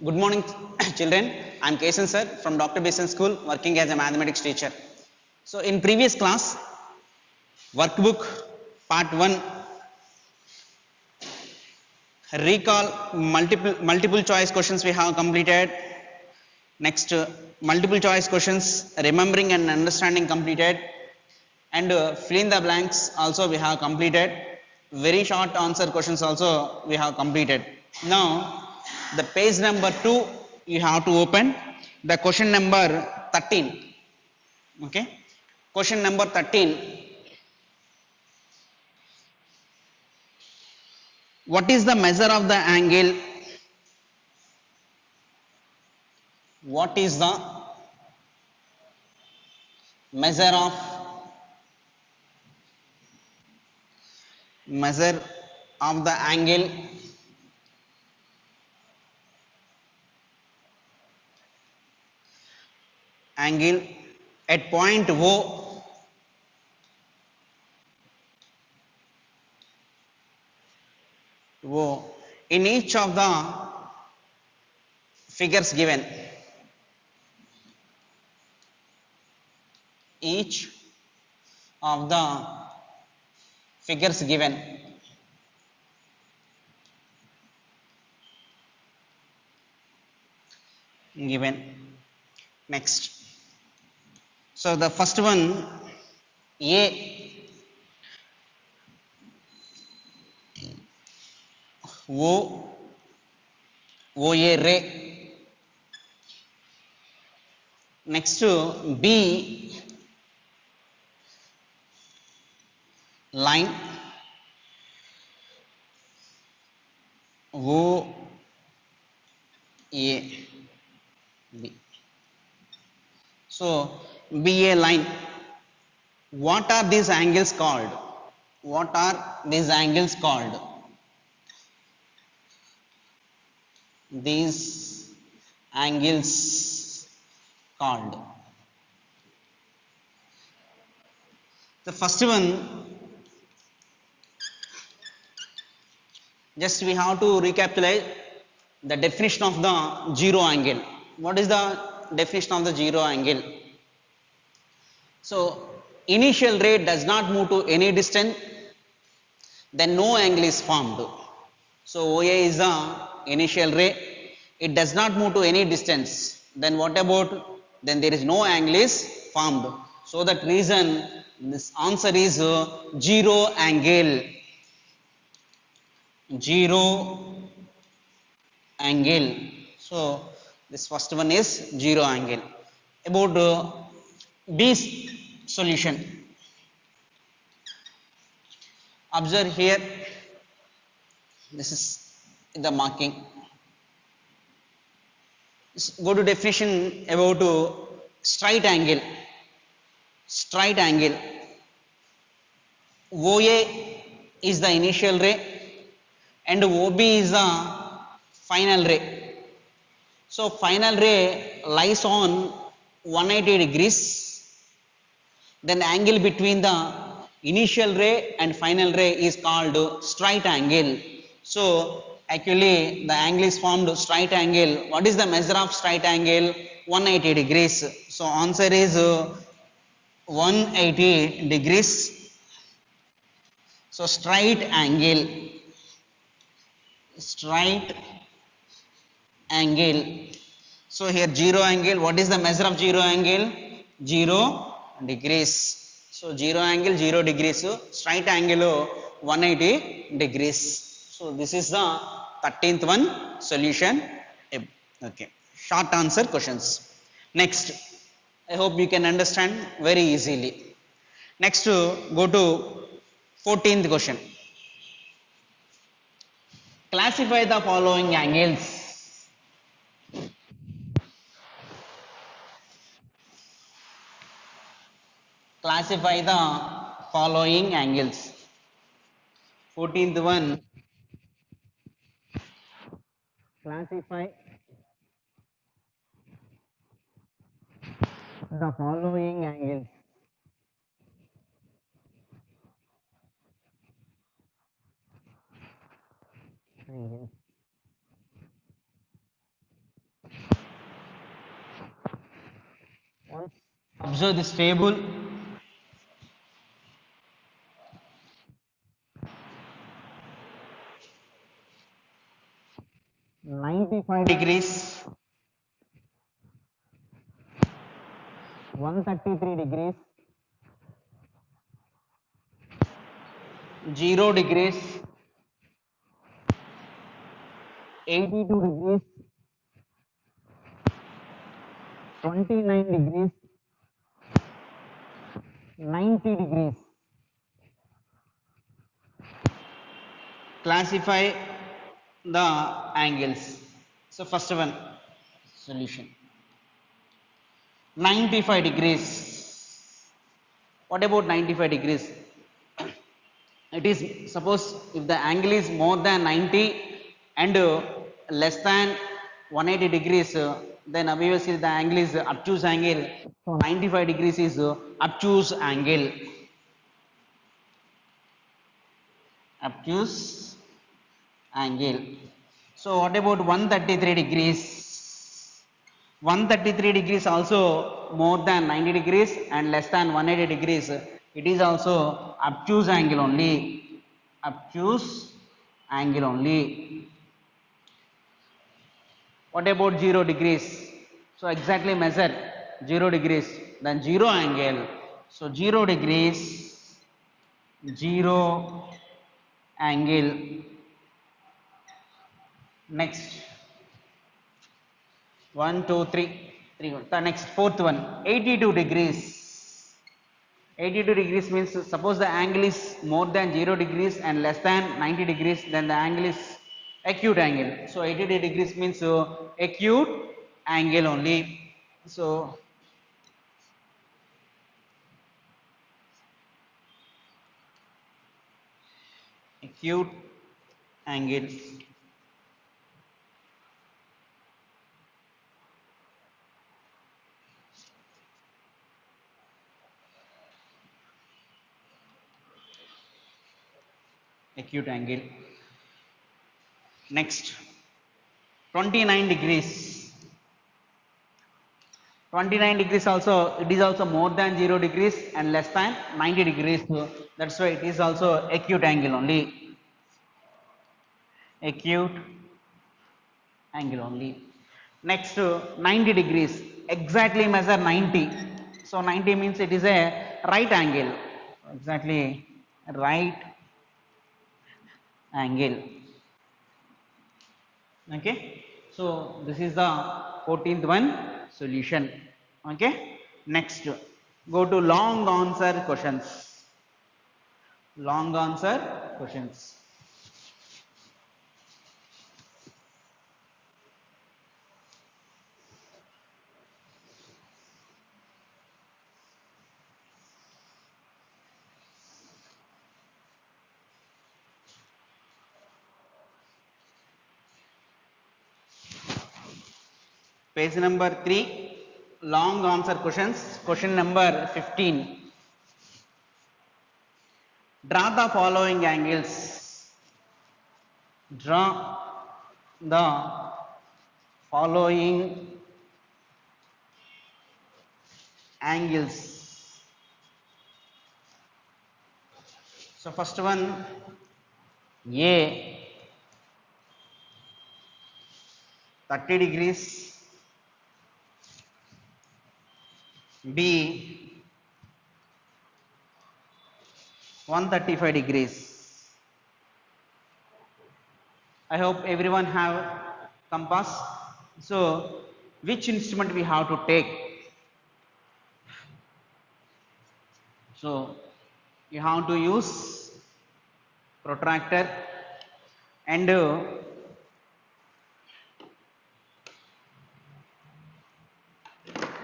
Good morning, children. I am Kesan sir from Dr. Besan School, working as a mathematics teacher. So, in previous class, workbook part 1, recall multiple choice questions we have completed. Next, multiple choice questions, remembering and understanding completed. And fill in the blanks also we have completed. Very short answer questions also we have completed. Now, the page number 2 you have to open. The question number 13. Okay. Question number 13. What is the measure of the angle? What is the measure of the angle at point O in each of the figures given? Each of the figures given. Next. So the first one, A, OA ray. Next to B, line, OA B. So BA line. What are these angles called? What are these angles called? These angles called. The first one, just we have to recapitulate the definition of the zero angle. What is the definition of the zero angle? So, initial ray does not move to any distance, then no angle is formed. So, OA is the initial ray, it does not move to any distance. Then what about? Then there is no angle is formed. So, that reason this answer is zero angle. Zero angle. So, this first one is zero angle. About B's solution. Observe here, this is the marking. Go to definition about straight angle. Straight angle. OA is the initial ray and OB is the final ray. So, final ray lies on 180 degrees. Then angle between the initial ray and final ray is called straight angle. So, actually the angle is formed straight angle. What is the measure of straight angle? 180 degrees. So, answer is 180 degrees. So, straight angle. So, here zero angle. What is the measure of zero angle? 0 degrees. So, 0 angle 0 degrees. Straight angle 180 degrees. So, this is the 13th one solution. Okay. Short answer questions. Next. I hope you can understand very easily. Next, go to 14th question. Classify the following angles. Classify the following angles. 14th one. Classify the following angles. Observe this table. -95 degrees, 133 degrees, 0 degrees, 82 degrees, 29 degrees, 90 degrees. Classify the angles. So first one, solution. 95 degrees. What about 95 degrees? It is, suppose if the angle is more than 90 and less than 180 degrees, then obviously the angle is obtuse angle. So 95 degrees is obtuse angle. Obtuse angle. So what about 133 degrees? 133 degrees also more than 90 degrees and less than 180 degrees. It is also obtuse angle only. Obtuse angle only. What about 0 degrees? So exactly measure 0 degrees, then 0 angle. So 0 degrees, 0 angle. Next, 1, 2, 3, 3. The next fourth one, 82 degrees. 82 degrees means suppose the angle is more than 0 degrees and less than 90 degrees, then the angle is acute angle. So 82 degrees means acute angle only. So acute angle. Acute angle. Next, 29 degrees. 29 degrees also, it is also more than 0 degrees and less than 90 degrees. So that's why it is also acute angle only. Acute angle only. Next, 90 degrees. Exactly measure 90. So 90 means it is a right angle. Exactly right angle. Okay. So this is the 14th one solution. Okay. Next, go to long answer questions. Long answer questions. Page number 3, long answer questions. Question number 15. Draw the following angles. Draw the following angles. So first one, A 30 degrees, B 135 degrees. I hope everyone have compass. So which instrument we have to take? So you have to use protractor and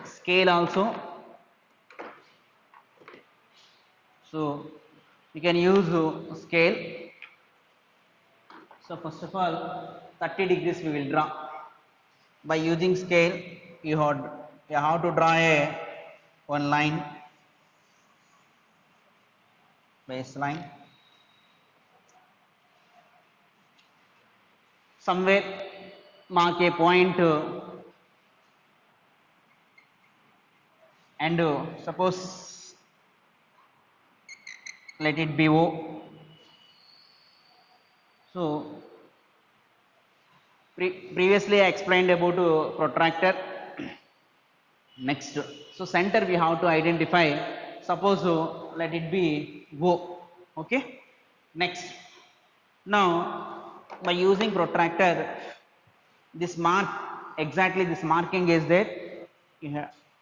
scale also. So you can use scale. So first of all, 30 degrees we will draw. By using scale, you have to draw a one line, baseline. Somewhere mark a point and suppose let it be O. So previously I explained about protractor. Next, so center we have to identify. Suppose let it be O. Okay. Next, now by using protractor, this mark, exactly this marking is there.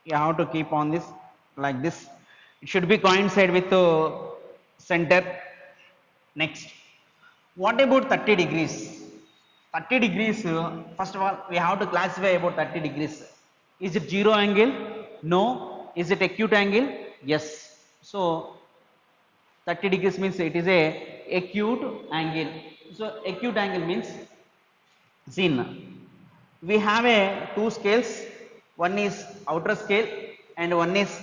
You have to keep on this like this. It should be coincide with the center. Next, what about 30 degrees? 30 degrees, first of all we have to classify about 30 degrees. Is it zero angle? No. Is it acute angle? Yes. So 30 degrees means it is a acute angle. So acute angle means, seen, we have a two scales, one is outer scale and one is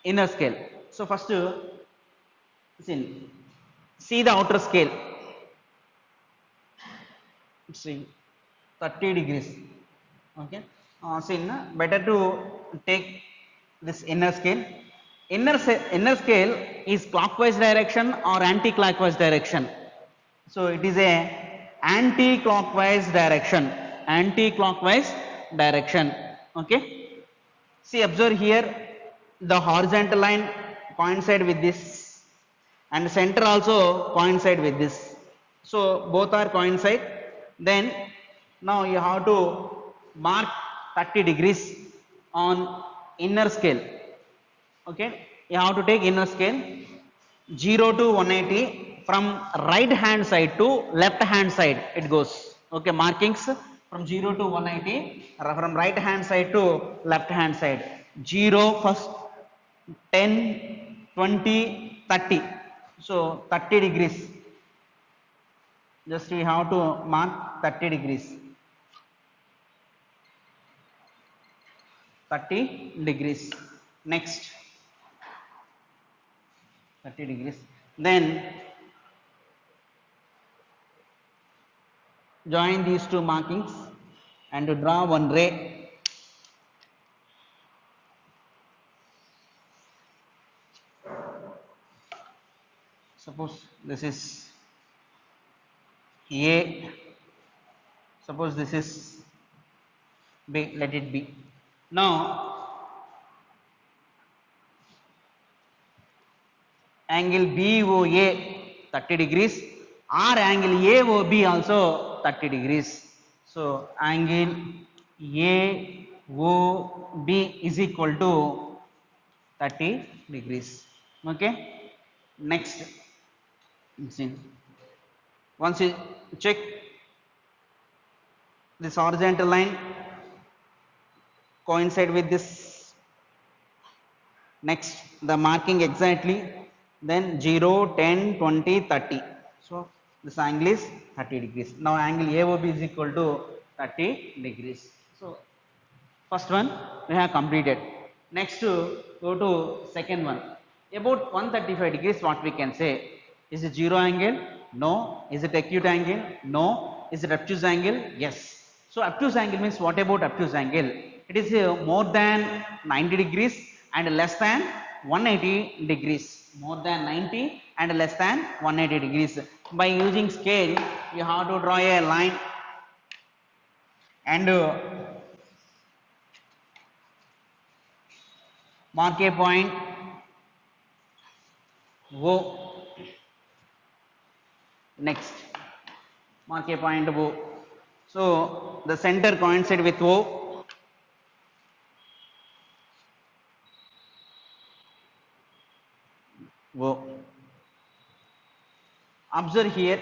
inner scale. So first see the outer scale, see 30 degrees. Okay. See, better to take this inner scale. Inner scale is clockwise direction or anti-clockwise direction. So it is a anti-clockwise direction. Anti-clockwise direction. Okay. See, observe here, the horizontal line coincide with this and center also coincide with this. So both are coincide. Then now you have to mark 30 degrees on inner scale. Okay, you have to take inner scale 0 to 180, from right hand side to left hand side it goes. Okay, markings from 0 to 180, from right hand side to left hand side. 0 first, 10, 20, 30. So 30 degrees, just we have to mark 30 degrees. 30 degrees. Next, 30 degrees. Then join these two markings and to draw one ray. Suppose this is A, suppose this is B, let it be. Now angle BOA 30 degrees or angle AOB also 30 degrees. So angle AOB is equal to 30 degrees. Okay. Next, once you check this horizontal line coincide with this, next the marking exactly, then 0, 10, 20, 30. So this angle is 30 degrees. Now angle AOB is equal to 30 degrees. So first one we have completed. Next go to second one. About 135 degrees, what we can say? Is it zero angle? No. Is it acute angle? No. Is it obtuse angle? Yes. So obtuse angle means, what about obtuse angle? It is more than 90 degrees and less than 180 degrees. More than 90 and less than 180 degrees. By using scale, you have to draw a line and mark a point O. Next, mark a point O. So the center coincide with O. O. Observe here,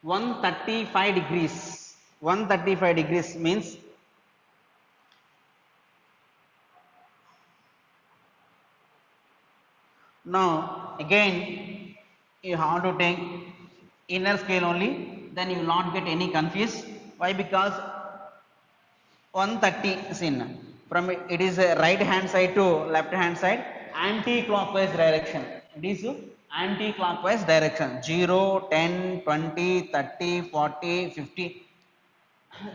135 degrees. 135 degrees means now again you have to take inner scale only, then you will not get any confused. Why? Because 130 sin, from it is right hand side to left hand side, anti-clockwise direction. It is anti-clockwise direction. 0, 10, 20, 30, 40, 50.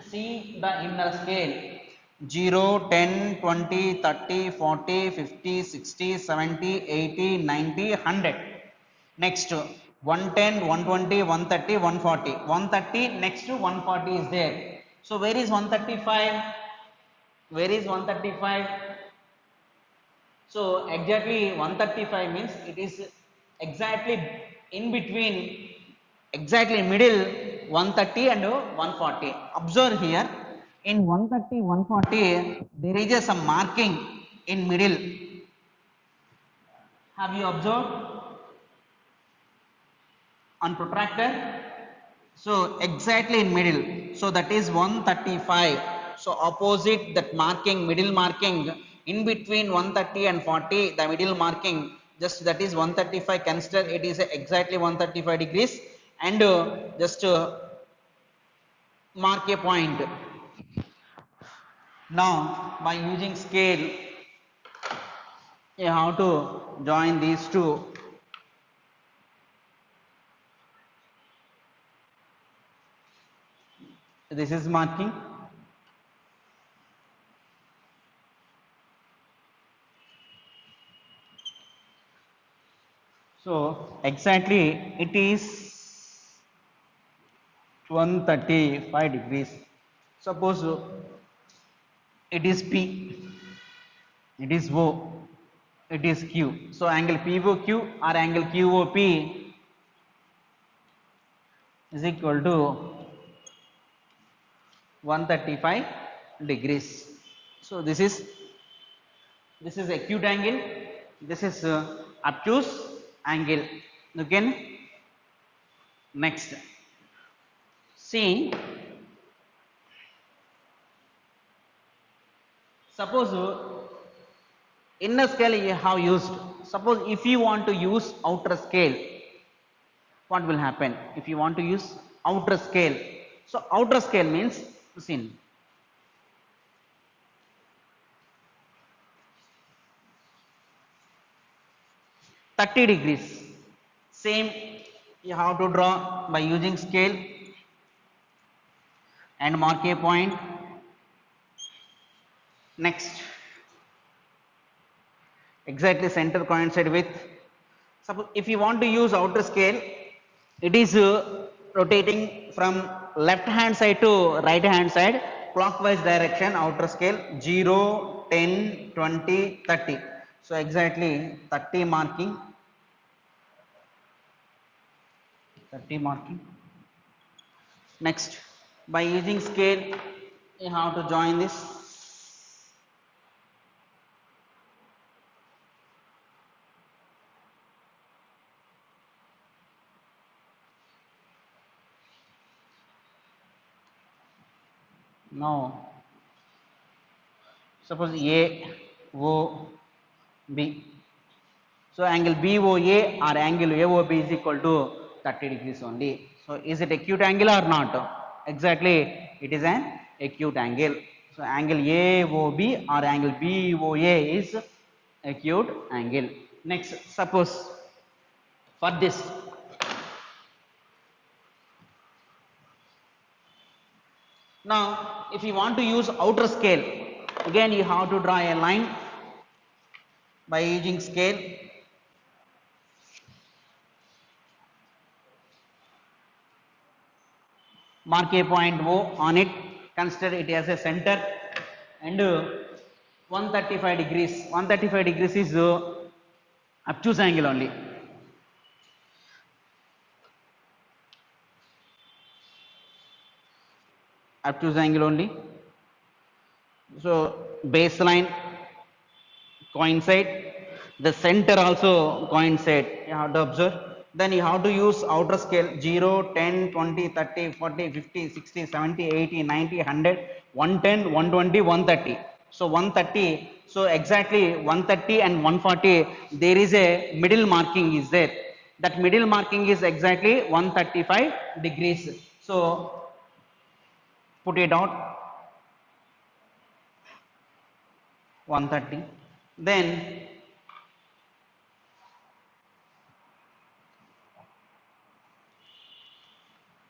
See the inner scale. 0, 10, 20, 30, 40, 50, 60, 70, 80, 90, 100. Next 110, 120, 130, 140. 130 next to 140 is there. So where is 135? Where is 135? So exactly 135 means it is exactly in between, exactly middle 130 and 140. Observe here in 130, 140 there is a some marking in middle. Have you observed on protractor? So exactly in middle. So that is 135. So opposite that marking, middle marking, in between 130 and 40, the middle marking, just that is 135. Consider it is exactly 135 degrees, and just mark a point. Now by using scale, you have to join these two. This is marking. So exactly it is 135 degrees. Suppose it is P, it is O, it is Q. So angle POQ or angle QOP is equal to 135 degrees. So this is acute angle, this is obtuse angle. Okay. Next, see, suppose inner scale you have used. Suppose if you want to use outer scale, what will happen? If you want to use outer scale, so outer scale means, see, 30 degrees. Same you have to draw by using scale and mark a point. Next, exactly center coincide with. Suppose if you want to use outer scale, it is rotating from left hand side to right hand side, clockwise direction. Outer scale 0, 10, 20, 30. So exactly 30 marking, 30 marking. Next, by using scale, you have to join this. Now, suppose A, O, B. So angle BOA or angle AOB is equal to 30 degrees only. So is it acute angle or not? Exactly, it is an acute angle. So angle AOB or angle BOA is acute angle. Next, suppose for this, now if you want to use outer scale, again you have to draw a line by using scale. Mark a point O on it, consider it as a center, and 135 degrees. 135 degrees is obtuse angle only. Obtuse angle only. So baseline coincide, the center also coincide. You have to observe. Then you have to use outer scale 0, 10, 20, 30, 40, 50, 60, 70, 80, 90, 100, 110, 120, 130. So 130, so exactly 130 and 140, there is a middle marking is there. That middle marking is exactly 135 degrees. So put it out 130. Then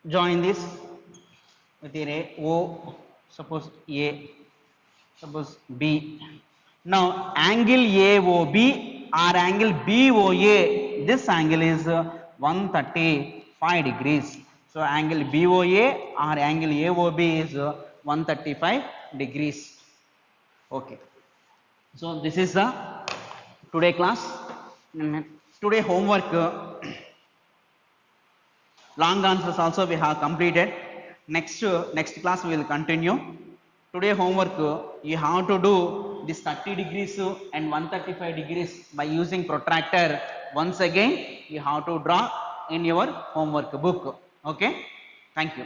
join this with a O, suppose A. Suppose B. Now angle AOB or angle BOA, this angle is 135 degrees. So angle BOA or angle AOB is 135 degrees. Okay. So this is the today class. Today homework, long answers also we have completed. Next class we will continue. Today homework, you have to do this 30 degrees and 135 degrees by using protractor. Once again you have to draw in your homework book. Okay, thank you.